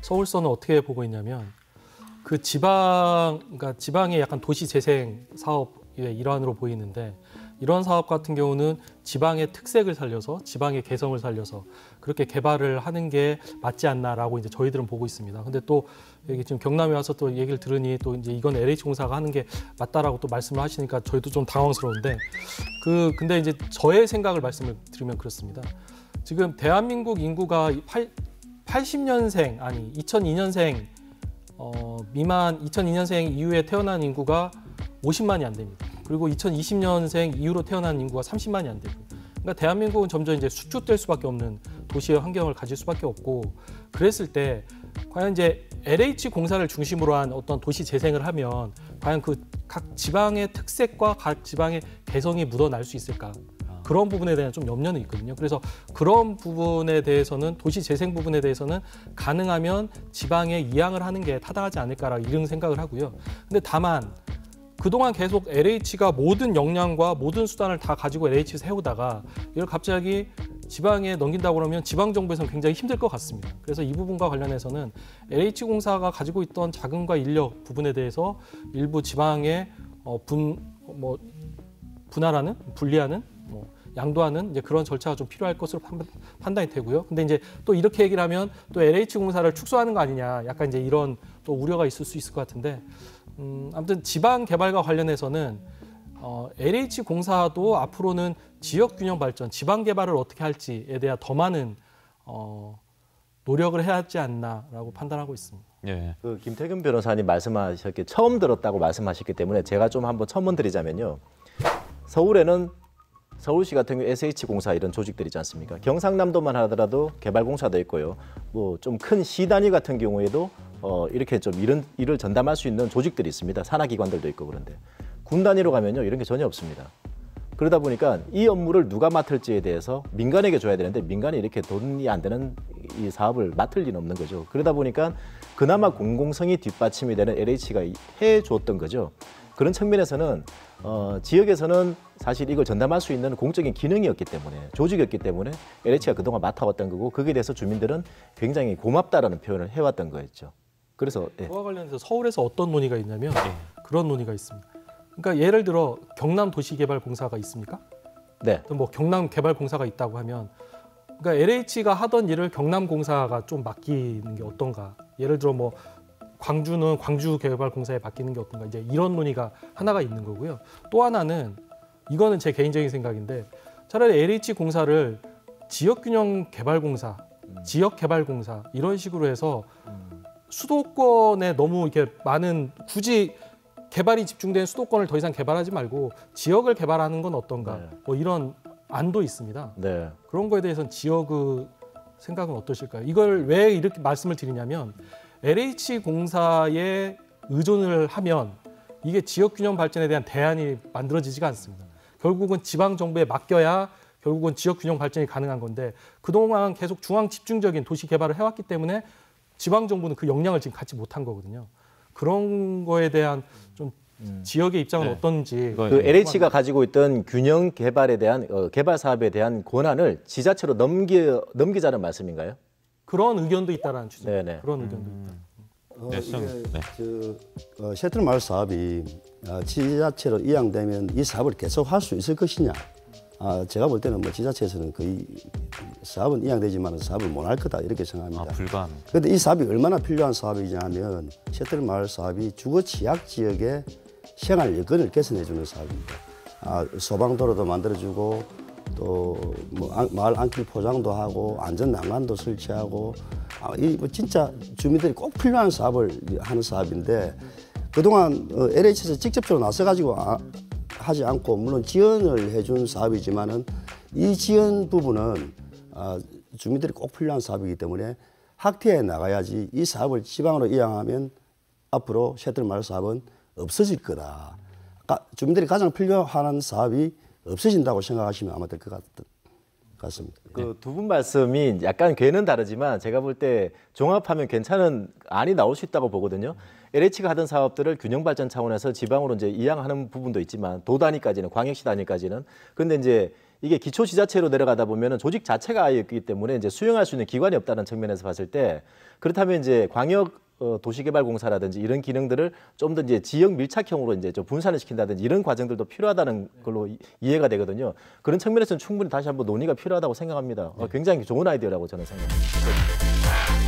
서울서는 어떻게 보고 있냐면 그 그러니까 지방의 약간 도시 재생 사업의 일환으로 보이는데 이런 사업 같은 경우는 지방의 특색을 살려서 지방의 개성을 살려서 그렇게 개발을 하는 게 맞지 않나라고 이제 저희들은 보고 있습니다. 근데 또 여기 지금 경남에 와서 또 얘기를 들으니 또 이제 이건 LH공사가 하는 게 맞다라고 또 말씀을 하시니까 저희도 좀 당황스러운데 근데 이제 저의 생각을 말씀을 드리면 그렇습니다. 지금 대한민국 인구가 80년생 아니 2002년생 미만 2002년생 이후에 태어난 인구가 50만이 안 됩니다. 그리고 2020년생 이후로 태어난 인구가 30만이 안 되고, 그러니까 대한민국은 점점 이제 수축될 수밖에 없는 도시의 환경을 가질 수밖에 없고, 그랬을 때 과연 이제 LH 공사를 중심으로 한 어떤 도시 재생을 하면 과연 그 각 지방의 특색과 각 지방의 개성이 묻어날 수 있을까? 그런 부분에 대한 좀 염려는 있거든요. 그래서 그런 부분에 대해서는 도시 재생 부분에 대해서는 가능하면 지방에 이양을 하는 게 타당하지 않을까라고 이런 생각을 하고요. 근데 다만 그동안 계속 LH가 모든 역량과 모든 수단을 다 가지고 LH에서 해오다가 이걸 갑자기 지방에 넘긴다고 그러면 지방정부에서는 굉장히 힘들 것 같습니다. 그래서 이 부분과 관련해서는 LH공사가 가지고 있던 자금과 인력 부분에 대해서 일부 지방에 분할하는, 분리하는, 양도하는 이제 그런 절차가 좀 필요할 것으로 판단이 되고요. 근데 이제 또 이렇게 얘기를 하면 또 LH공사를 축소하는 거 아니냐, 약간 이제 이런 또 우려가 있을 수 있을 것 같은데, 아무튼 지방 개발과 관련해서는 LH공사도 앞으로는 지역 균형 발전, 지방 개발을 어떻게 할지에 대한 더 많은 노력을 해야 하지 않나라고 판단하고 있습니다. 예. 그 김태균 변호사님 말씀하셨기 처음 들었다고 말씀하셨기 때문에 제가 좀 한번 첨언 드리자면요. 서울에는 서울시 같은 경우 SH공사 이런 조직들이 있지 않습니까? 경상남도만 하더라도 개발공사도 있고요. 뭐 좀 큰 시 단위 같은 경우에도 이렇게 좀 이런 일을 전담할 수 있는 조직들이 있습니다. 산하기관들도 있고. 그런데 군 단위로 가면요 이런 게 전혀 없습니다. 그러다 보니까 이 업무를 누가 맡을지에 대해서 민간에게 줘야 되는데 민간이 이렇게 돈이 안 되는 이 사업을 맡을 리는 없는 거죠. 그러다 보니까 그나마 공공성이 뒷받침이 되는 LH가 해줬던 거죠. 그런 측면에서는 지역에서는 사실 이걸 전담할 수 있는 공적인 기능이었기 때문에, 조직이었기 때문에 LH가 그동안 맡아왔던 거고, 거기에 대해서 주민들은 굉장히 고맙다라는 표현을 해왔던 거였죠. 그래서 그와 관련해서 서울에서 어떤 논의가 있냐면 그런 논의가 있습니다. 그러니까 예를 들어 경남도시개발공사가 있습니까? 네. 뭐 경남개발공사가 있다고 하면, 그러니까 LH가 하던 일을 경남공사가 좀 맡기는 게 어떤가? 예를 들어 뭐 광주는 광주개발공사에 맡기는 게 어떤가? 이제 이런 논의가 하나가 있는 거고요. 또 하나는 이거는 제 개인적인 생각인데, 차라리 LH공사를 지역균형개발공사, 지역개발공사 이런 식으로 해서 수도권에 너무 이렇게 많은 굳이 개발이 집중된 수도권을 더 이상 개발하지 말고 지역을 개발하는 건 어떤가? 네. 뭐 이런 안도 있습니다. 네. 그런 거에 대해서는 지역의 생각은 어떠실까요? 이걸 왜 이렇게 말씀을 드리냐면 LH공사에 의존을 하면 이게 지역균형 발전에 대한 대안이 만들어지지가 않습니다. 결국은 지방정부에 맡겨야 결국은 지역균형 발전이 가능한 건데, 그동안 계속 중앙 집중적인 도시 개발을 해왔기 때문에 지방정부는 그 역량을 지금 갖지 못한 거거든요. 그런 거에 대한 좀 지역의 입장은 어떤지. 그 LH가 가지고 있던 균형 개발에 대한 개발 사업에 대한 권한을 지자체로 넘기자는 말씀인가요? 그런 의견도 있다라는 추세입니다. 네네. 그런 의견도 있다. 셔틀마을 사업이 지자체로 이양되면 이 사업을 계속할 수 있을 것이냐? 제가 볼 때는 뭐 지자체에서는 거의 사업은 이양되지만 사업을 못 할 거다 이렇게 생각합니다. 불가합니다. 그런데 이 사업이 얼마나 필요한 사업이냐면 셔틀마을 사업이 주거 취약 지역의 생활 여건을 개선해주는 사업입니다. 소방도로도 만들어주고 또 뭐 마을 안길 포장도 하고 안전 난간도 설치하고 이 뭐 진짜 주민들이 꼭 필요한 사업을 하는 사업인데, 그동안 LH에서 직접적으로 나서가지고 하지 않고 물론 지원을 해준 사업이지만은 이 지원 부분은 주민들이 꼭 필요한 사업이기 때문에 확대해 나가야지 이 사업을 지방으로 이양하면 앞으로 셔틀마을 사업은 없어질 거다. 주민들이 가장 필요한 사업이 없어진다고 생각하시면 아마 될 것 같습니다. 그 두 분 말씀이 약간 궤는 다르지만 제가 볼 때 종합하면 괜찮은 안이 나올 수 있다고 보거든요. LH가 하던 사업들을 균형 발전 차원에서 지방으로 이제 이양하는 부분도 있지만 도 단위까지는, 광역시 단위까지는. 근데 이제 이게 기초지자체로 내려가다 보면은 조직 자체가 아예 있기 때문에 이제 수용할 수 있는 기관이 없다는 측면에서 봤을 때 그렇다면 이제 광역 도시개발공사라든지 이런 기능들을 좀 더 이제 지역 밀착형으로 이제 좀 분산을 시킨다든지 이런 과정들도 필요하다는 걸로 이해가 되거든요. 그런 측면에서는 충분히 다시 한번 논의가 필요하다고 생각합니다. 굉장히 좋은 아이디어라고 저는 생각합니다.